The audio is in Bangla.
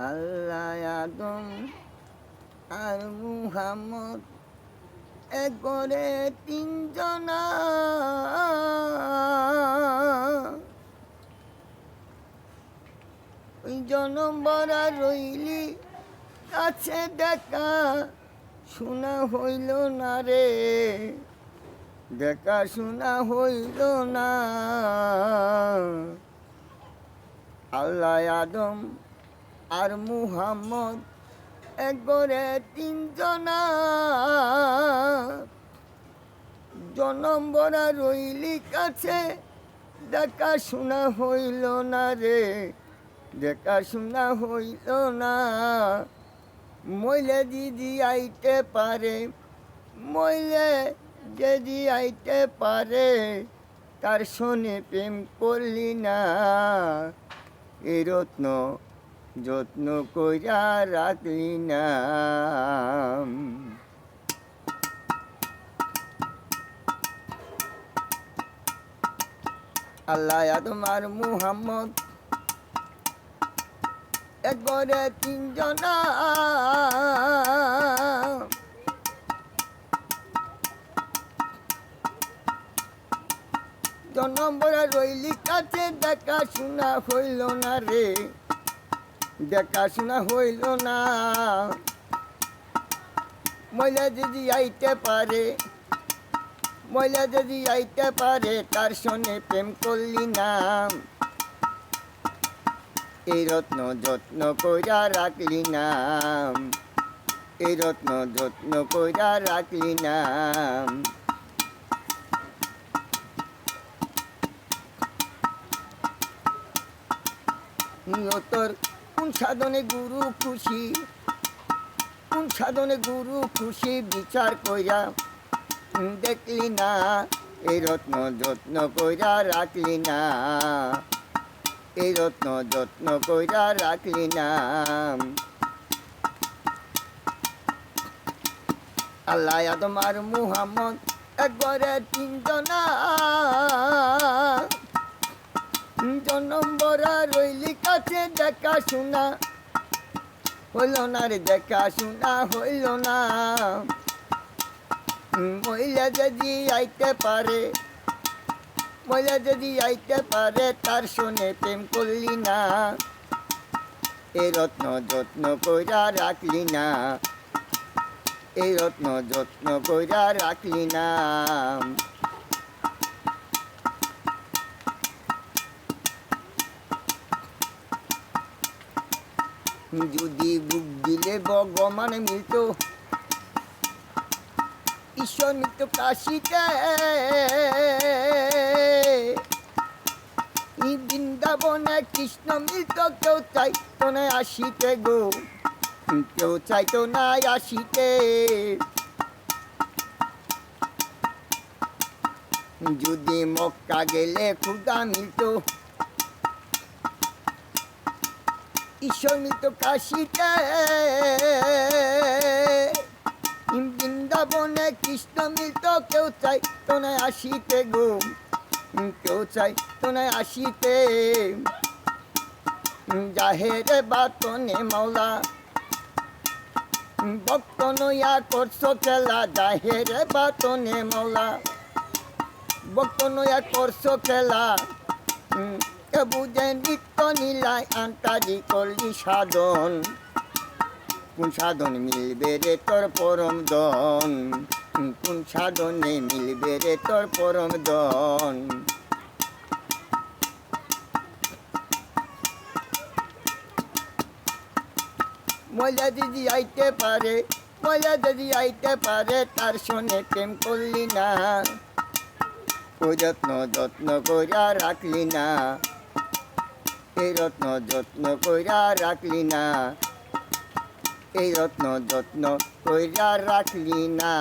আল্লাহ আদম আর মুহাম্মদ এক করে তিনজনা ওই জনম বরা রইলি কাছে দেখা শোনা হইল না রে, দেখা শোনা হইল না। আল্লাহ আদম আর মুহাম্মদ এক করে তিনজনা জনম বরা রইলি কাছে দেখা শোনা হইল না রে, দেখা শোনা হইল না। মইলে দিদি আইতে পারে, মইলে যদি আইতে পারে তার শোনে প্রেম করলি না। এই রত্ন যত্ন কইরা রাখলি না। আল্লাহ আদম আর মুহাম্মদ এক ঘরে তিনজনা জনম বরা রইলি কাছে দেখা শোনা হইল না রে, দেখা শোনা হইল না। মহিলা যদি আইতে পারে, মহিলা যদি আইতে পারে তার সঙ্গে প্রেম করলি না। এই রত্ন যত্ন কইরা রাখলি না, এই রত্ন যত্ন কইরা রাখলি না। তোর কোন সাধনে গুরু খুশি, কোন সাধনে গুরু খুশি বিচার কইরা দেখলি না। এই রত্ন যত্ন কইরা রাখলি না, এই রত্ন যত্ন কইরা রাখলি না। আল্লাহ আদম আর মুহাম্মদ এক ঘরে তিনজনা জনম বরা রইলি কাছে দেখা শোনা হইল না রে, দেখা শোনা হইল না। মহিলা যদি আইতে পারে, মহিলা যদি আইতে পারে তার শোনে প্রেম করলি না। এই রত্ন যত্ন কইরা রাখলি না, এই রত্ন যত্ন কইরা রাখলি না। যদি বুক দিলে ভগবান মিলত, ঈশ্বর মিলত কাশিতে, বৃন্দাবনে কৃষ্ণ মিলত কেউ চাইতো না আসিতে গো, কেউ চাইতো না আসিতে। যদি মক্কা গেলে খুদা মিলত, ঈশ্বর মিলত কাশিতে, বৃন্দাবনে কৃষ্ণ মিলত কেউ চাইতো না আসিতে গো, কেউ চাইতো না আসিতে। জাহেরে বাতনে মাওলা ভক্ত নইয়া করছো খেলা, জাহেরে বাতনে মাওলা ভক্ত নইয়া করছো খেলা। কে বুঝে নিত্য নীলায় আন্তাজি করলি সাধন, কোন সাধন মিলবে রে তোর পরম দন, কোন সাধনে মিলবে রে তোর পরম দন। মহিলা যদি আইতে পারে, মহিলা যদি আইতে পারে তার সঙ্গে প্রেম করলি না। ওই যত্ন যত্ন কইরা রাখলি না, এই রত্ন যত্ন কইরা রাখলি না, এই রত্ন যত্ন কইরা রাখলি না।